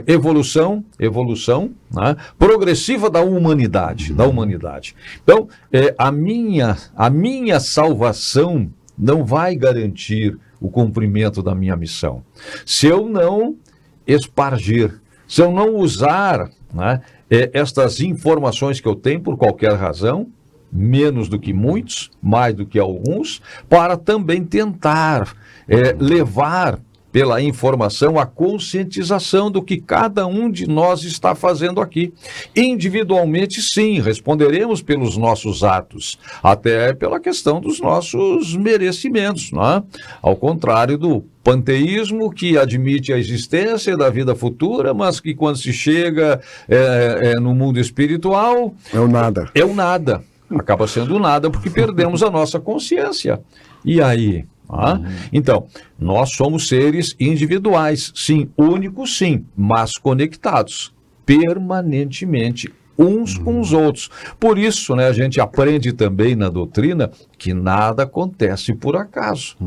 evolução, né? Progressiva da humanidade, Então, a minha salvação não vai garantir o cumprimento da minha missão. Se eu não espargir, se eu não usar, né, estas informações que eu tenho por qualquer razão, menos do que muitos, mais do que alguns, para também tentar levar pela informação a conscientização do que cada um de nós está fazendo aqui. Individualmente, sim, responderemos pelos nossos atos, até pela questão dos nossos merecimentos, né? Ao contrário do panteísmo, que admite a existência da vida futura, mas que quando se chega no mundo espiritual... É o nada. É o nada. Acaba sendo nada porque perdemos a nossa consciência. E aí? Então, nós somos seres individuais, sim, únicos, sim, mas conectados permanentemente uns com os outros. Por isso, né, a gente aprende também na doutrina que nada acontece por acaso.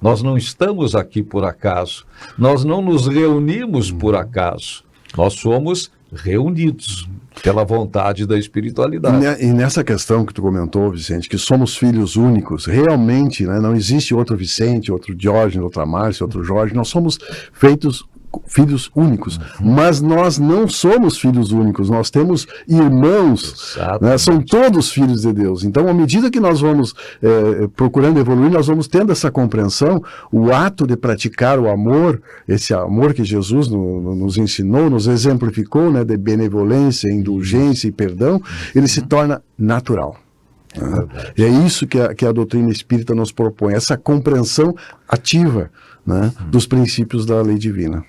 Nós não estamos aqui por acaso. Nós não nos reunimos por acaso. Nós somos reunidos pela vontade da espiritualidade. E nessa questão que tu comentou, Vicente, que somos filhos únicos, realmente, né, não existe outro Vicente, outro Diógenes, outra Márcia, outro Jorge, nós somos feitos filhos únicos, mas nós não somos filhos únicos, nós temos irmãos, né, são todos filhos de Deus. Então, à medida que nós vamos procurando evoluir, nós vamos tendo essa compreensão, o ato de praticar o amor, esse amor que Jesus nos ensinou, nos exemplificou, né, de benevolência, indulgência e perdão, ele se torna natural. E é isso que a doutrina espírita nos propõe, essa compreensão ativa, né, dos princípios da lei divina.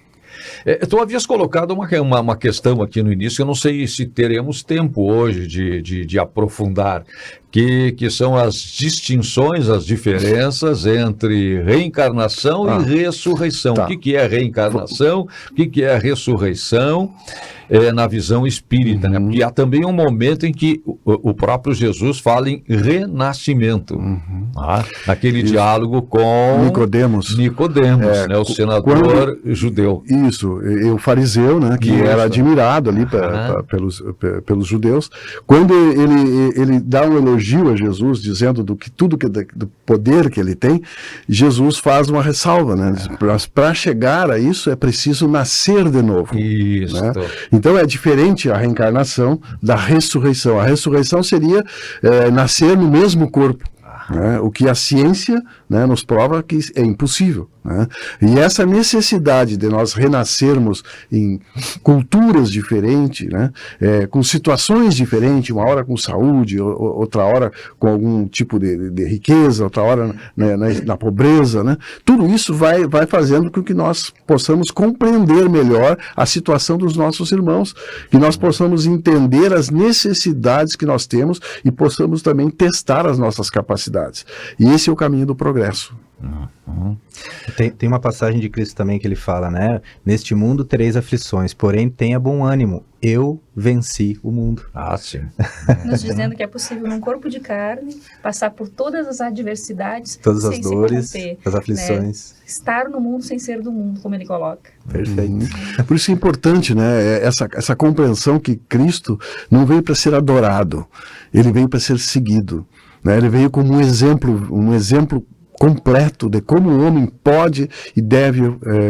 Tu havias colocado uma questão aqui no início, eu não sei se teremos tempo hoje de aprofundar, que são as distinções, as diferenças entre reencarnação e ressurreição. O que é reencarnação, o que é ressurreição na visão espírita, né? Porque há também um momento em que o próprio Jesus fala em renascimento, naquele diálogo com Nicodemos, né? O senador judeu. Isso, e o fariseu, né, que era admirado ali pelos judeus, quando ele dá um elogio a Jesus, dizendo do poder que ele tem, Jesus faz uma ressalva, né? Para chegar a isso é preciso nascer de novo. Isso. Né? Então é diferente a reencarnação da ressurreição. A ressurreição seria nascer no mesmo corpo. Né? O que a ciência, né, nos prova que é impossível. Né? E essa necessidade de nós renascermos em culturas diferentes, né, com situações diferentes, uma hora com saúde, outra hora com algum tipo de riqueza, outra hora na pobreza, né? Tudo isso vai fazendo com que nós possamos compreender melhor a situação dos nossos irmãos, que nós possamos entender as necessidades que nós temos e possamos também testar as nossas capacidades. E esse é o caminho do progresso. Tem uma passagem de Cristo também que ele fala, né? Neste mundo tereis aflições, porém tenha bom ânimo, eu venci o mundo. Sim. Nos dizendo que é possível num corpo de carne passar por todas as adversidades, todas as sem dores, se corromper, as aflições, né? Estar no mundo sem ser do mundo, como ele coloca. Perfeito. Por isso é importante, né, essa compreensão que Cristo não veio para ser adorado, ele veio para ser seguido, né? Ele veio como um exemplo completo de como o homem pode e deve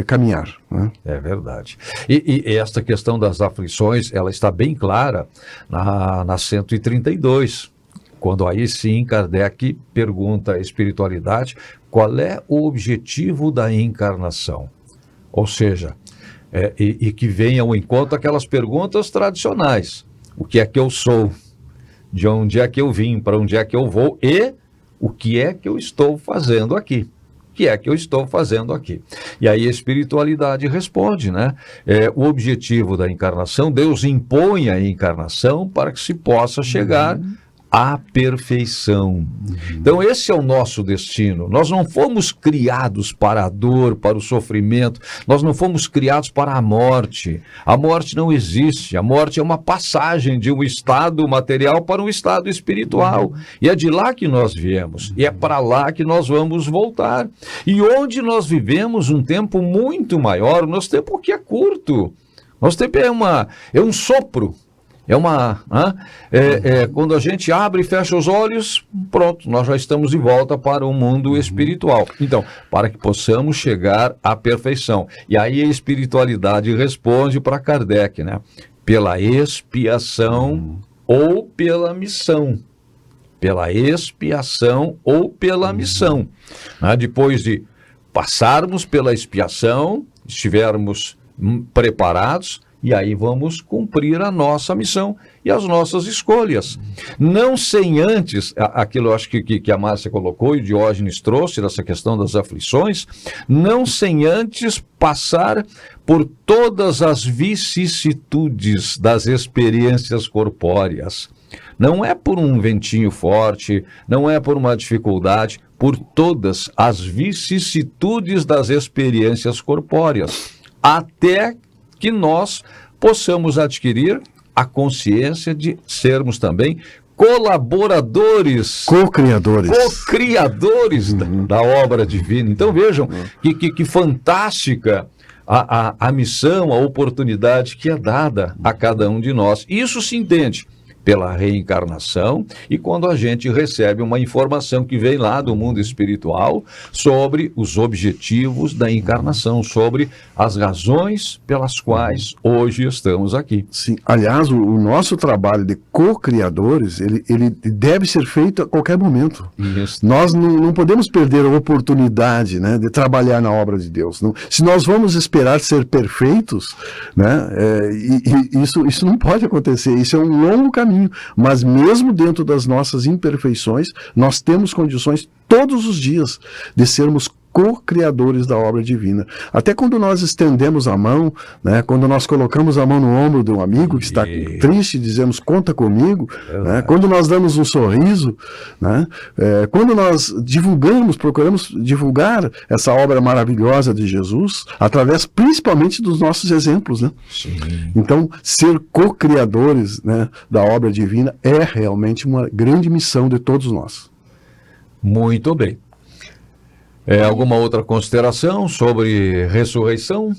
caminhar. Né? É verdade. E esta questão das aflições, ela está bem clara na 132, quando aí sim Kardec pergunta à espiritualidade qual é o objetivo da encarnação. Ou seja, e que venha ao encontro aquelas perguntas tradicionais. O que é que eu sou? De onde é que eu vim? Para onde é que eu vou? E o que é que eu estou fazendo aqui? O que é que eu estou fazendo aqui? E aí a espiritualidade responde, né? O objetivo da encarnação, Deus impõe a encarnação para que se possa chegar à perfeição. Então esse é o nosso destino. Nós não fomos criados para a dor, para o sofrimento, nós não fomos criados para a morte. A morte não existe, a morte é uma passagem de um estado material para um estado espiritual. E é de lá que nós viemos, e é para lá que nós vamos voltar. E onde nós vivemos um tempo muito maior, nosso tempo que é curto. Nosso tempo é um sopro. Quando a gente abre e fecha os olhos, pronto, nós já estamos de volta para o mundo espiritual. Então, para que possamos chegar à perfeição. E aí a espiritualidade responde para Kardec, né? Pela expiação ou pela missão. Pela expiação ou pela missão. Né? Depois de passarmos pela expiação, estivermos preparados, e aí vamos cumprir a nossa missão e as nossas escolhas. Não sem antes, aquilo eu acho que a Márcia colocou e o Diógenes trouxe, dessa questão das aflições, não sem antes passar por todas as vicissitudes das experiências corpóreas. Não é por um ventinho forte, não é por uma dificuldade, por todas as vicissitudes das experiências corpóreas, até que nós possamos adquirir a consciência de sermos também colaboradores, co-criadores da obra divina. Então vejam que fantástica a missão, a oportunidade que é dada a cada um de nós. Isso se entende pela reencarnação e quando a gente recebe uma informação que vem lá do mundo espiritual sobre os objetivos da encarnação, sobre as razões pelas quais hoje estamos aqui. Sim, aliás, o nosso trabalho de co-criadores, ele deve ser feito a qualquer momento. Isso. Nós não podemos perder a oportunidade, né, de trabalhar na obra de Deus. Se nós vamos esperar ser perfeitos, né, isso não pode acontecer, isso é um longo caminho. Mas mesmo dentro das nossas imperfeições, nós temos condições todos os dias de sermos co-criadores da obra divina. Até quando nós estendemos a mão, né, quando nós colocamos a mão no ombro de um amigo que está triste e dizemos, conta comigo, né, quando nós damos um sorriso, né, quando nós procuramos divulgar essa obra maravilhosa de Jesus, através principalmente dos nossos exemplos. Né? Então, ser co-criadores, né, da obra divina é realmente uma grande missão de todos nós. Muito bem. Alguma outra consideração sobre ressurreição?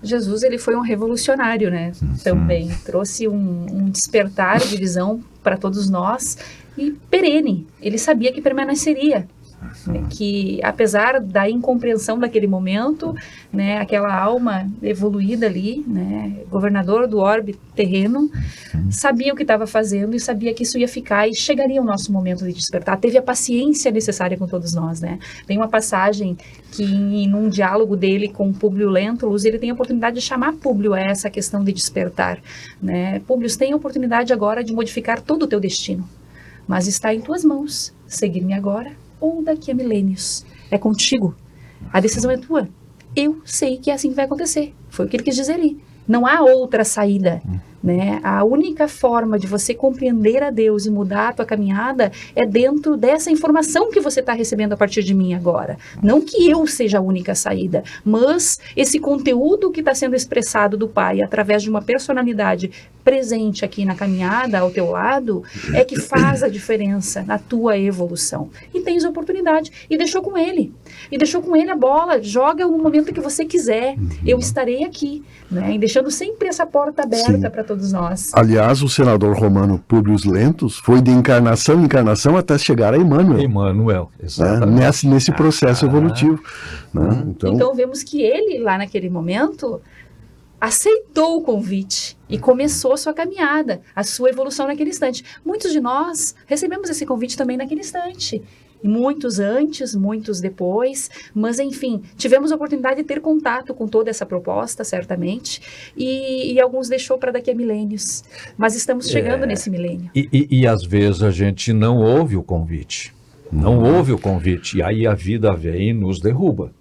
Jesus, ele foi um revolucionário, né? Também trouxe um despertar de visão para todos nós e perene. Ele sabia que permaneceria. Que apesar da incompreensão daquele momento, né, aquela alma evoluída ali, né, governador do orbe terreno, sabia o que estava fazendo e sabia que isso ia ficar e chegaria o nosso momento de despertar. Teve a paciência necessária com todos nós, né? Tem uma passagem que num diálogo dele com Públio Lentulus, ele tem a oportunidade de chamar Públio a essa questão de despertar, né? Públio, tem a oportunidade agora de modificar todo o teu destino, mas está em tuas mãos, seguir-me agora ou daqui a milênios. É contigo. A decisão é tua. Eu sei que é assim que vai acontecer. Foi o que ele quis dizer ali. Não há outra saída, né? A única forma de você compreender a Deus e mudar a tua caminhada é dentro dessa informação que você está recebendo a partir de mim agora. Não que eu seja a única saída, mas esse conteúdo que está sendo expressado do Pai através de uma personalidade presente aqui na caminhada ao teu lado é que faz a diferença na tua evolução. E tens a oportunidade. E deixou com ele. E deixou com ele a bola. Joga no momento que você quiser. Eu estarei aqui, né? E deixando sempre essa porta aberta para todos nós. Aliás, o senador romano Públio Lentulus foi de encarnação em encarnação até chegar a Emmanuel. Emmanuel, exatamente. Nesse processo evolutivo. Né? Então vemos que ele, lá naquele momento, aceitou o convite e começou a sua caminhada, a sua evolução naquele instante. Muitos de nós recebemos esse convite também naquele instante. Muitos antes, muitos depois, mas enfim, tivemos a oportunidade de ter contato com toda essa proposta, certamente, e alguns deixou para daqui a milênios, mas estamos chegando nesse milênio. E às vezes a gente não ouve o convite, e aí a vida vem e nos derruba,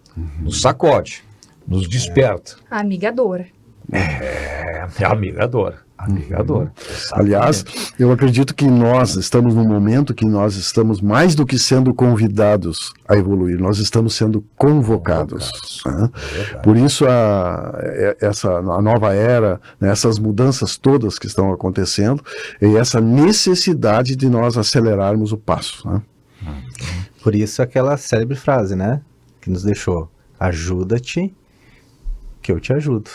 nos sacode, nos desperta. A amigadora. É amigador. Aliás, eu acredito que nós estamos num momento que nós estamos mais do que sendo convidados a evoluir, nós estamos sendo convocados. Né? Por isso a nova era, né, essas mudanças todas que estão acontecendo, e essa necessidade de nós acelerarmos o passo. Né? Por isso aquela célebre frase, né, que nos deixou: ajuda-te, que eu te ajudo.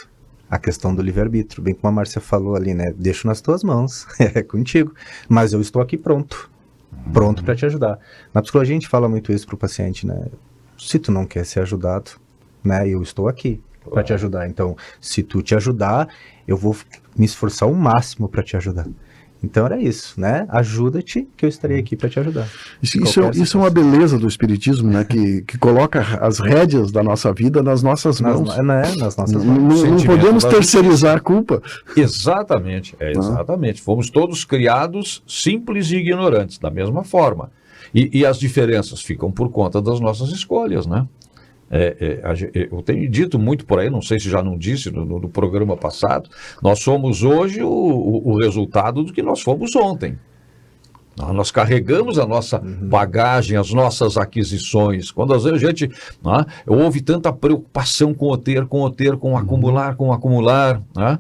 A questão do livre-arbítrio, bem como a Márcia falou ali, né? Deixo nas tuas mãos, é contigo, mas eu estou aqui pronto para te ajudar. Na psicologia a gente fala muito isso para o paciente, né? Se tu não quer ser ajudado, né? Eu estou aqui para te ajudar. Então, se tu te ajudar, eu vou me esforçar o máximo para te ajudar. Então era isso, né? Ajuda-te, que eu estarei aqui para te ajudar. Isso é uma beleza do Espiritismo, né? Que coloca as rédeas da nossa vida nas nossas mãos. Nas nossas mãos. Não podemos terceirizar a culpa. Exatamente, exatamente. Fomos todos criados simples e ignorantes, da mesma forma. E as diferenças ficam por conta das nossas escolhas, né? Eu tenho dito muito por aí, não sei se já não disse no programa passado, nós somos hoje o resultado do que nós fomos ontem. Nós carregamos a nossa bagagem, as nossas aquisições. Quando às vezes a gente houve tanta preocupação com o ter, com acumular. Né?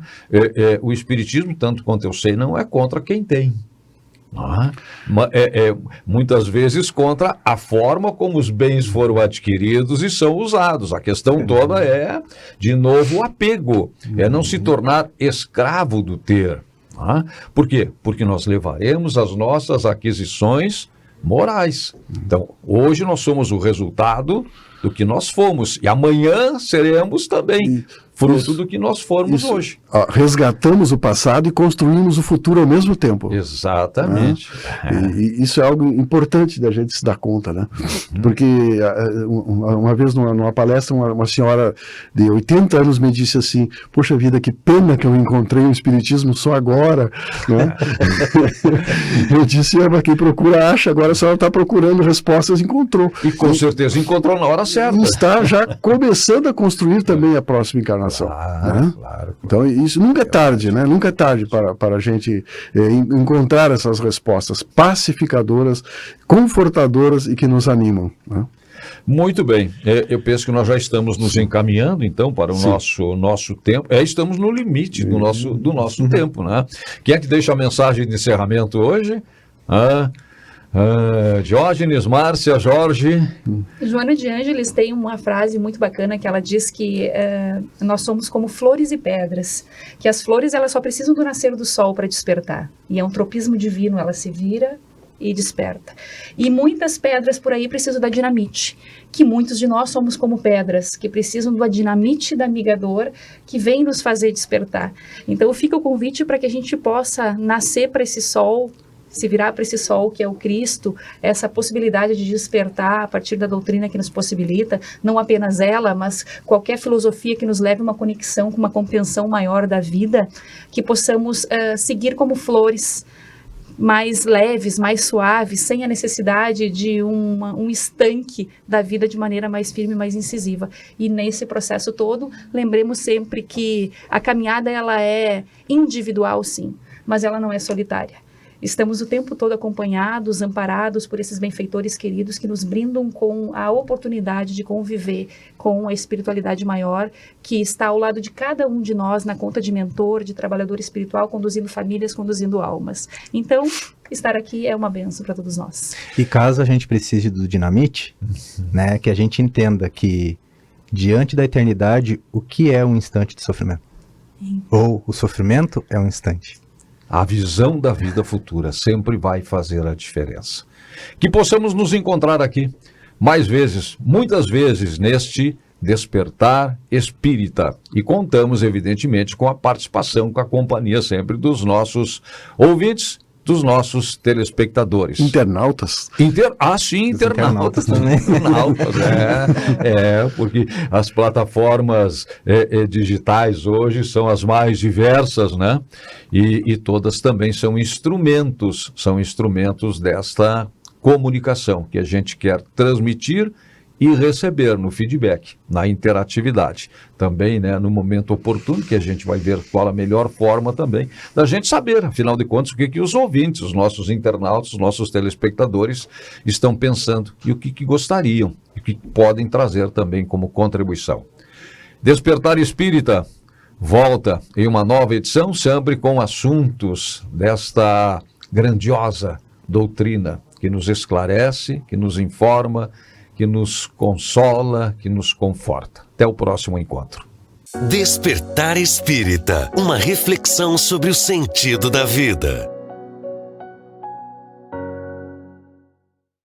O Espiritismo, tanto quanto eu sei, não é contra quem tem. Muitas vezes contra a forma como os bens foram adquiridos e são usados. A questão toda é, de novo, o apego, é não se tornar escravo do ter. Por quê? Porque nós levaremos as nossas aquisições morais. Então, hoje nós somos o resultado do que nós fomos e amanhã seremos também fruto do que nós formos hoje. Resgatamos o passado e construímos o futuro ao mesmo tempo. Exatamente. E isso é algo importante da gente se dar conta, né? Porque uma vez numa palestra, uma senhora de 80 anos me disse assim: poxa vida, que pena que eu encontrei o Espiritismo só agora, né? Eu disse: mas quem procura acha, agora a senhora está procurando respostas, encontrou. E com certeza encontrou na hora certa. E está já começando a construir também a próxima encarnação. Claro. Então isso nunca é tarde, né? Nunca é tarde para a gente encontrar essas respostas pacificadoras, confortadoras e que nos animam, né? Muito bem, eu penso que nós já estamos nos encaminhando então para o nosso tempo. Estamos no limite do nosso tempo, né? Quem é que deixa a mensagem de encerramento hoje? Diógenes, Márcia, Jorge. Joana de Ângeles tem uma frase muito bacana que ela diz que nós somos como flores e pedras, que as flores elas só precisam do nascer do sol para despertar, e é um tropismo divino, ela se vira e desperta. E muitas pedras por aí precisam da dinamite, que muitos de nós somos como pedras, que precisam da dinamite da amigador, que vem nos fazer despertar. Então fica o convite para que a gente possa nascer para esse sol, se virar para esse sol que é o Cristo, essa possibilidade de despertar a partir da doutrina que nos possibilita, não apenas ela, mas qualquer filosofia que nos leve a uma conexão com uma compreensão maior da vida, que possamos seguir como flores, mais leves, mais suaves, sem a necessidade de um estanque da vida de maneira mais firme, mais incisiva. E nesse processo todo, lembremos sempre que a caminhada ela é individual, sim, mas ela não é solitária. Estamos o tempo todo acompanhados, amparados por esses benfeitores queridos que nos brindam com a oportunidade de conviver com a espiritualidade maior que está ao lado de cada um de nós na conta de mentor, de trabalhador espiritual, conduzindo famílias, conduzindo almas. Então, estar aqui é uma bênção para todos nós. E caso a gente precise do dinamite, né, que a gente entenda que diante da eternidade, o que é um instante de sofrimento? Ou o sofrimento é um instante. A visão da vida futura sempre vai fazer a diferença. Que possamos nos encontrar aqui mais vezes, muitas vezes, neste despertar espírita. E contamos, evidentemente, com a participação, com a companhia sempre dos nossos ouvintes, dos nossos telespectadores. Internautas. Internautas também. Porque as plataformas digitais hoje são as mais diversas, né? E todas também são instrumentos desta comunicação que a gente quer transmitir e receber no feedback, na interatividade. Também, né, no momento oportuno, que a gente vai ver qual a melhor forma também da gente saber, afinal de contas, o que os ouvintes, os nossos internautas, os nossos telespectadores estão pensando e o que gostariam e o que podem trazer também como contribuição. Despertar Espírita volta em uma nova edição, sempre com assuntos desta grandiosa doutrina que nos esclarece, que nos informa, que nos consola, que nos conforta. Até o próximo encontro. Despertar Espírita, uma reflexão sobre o sentido da vida.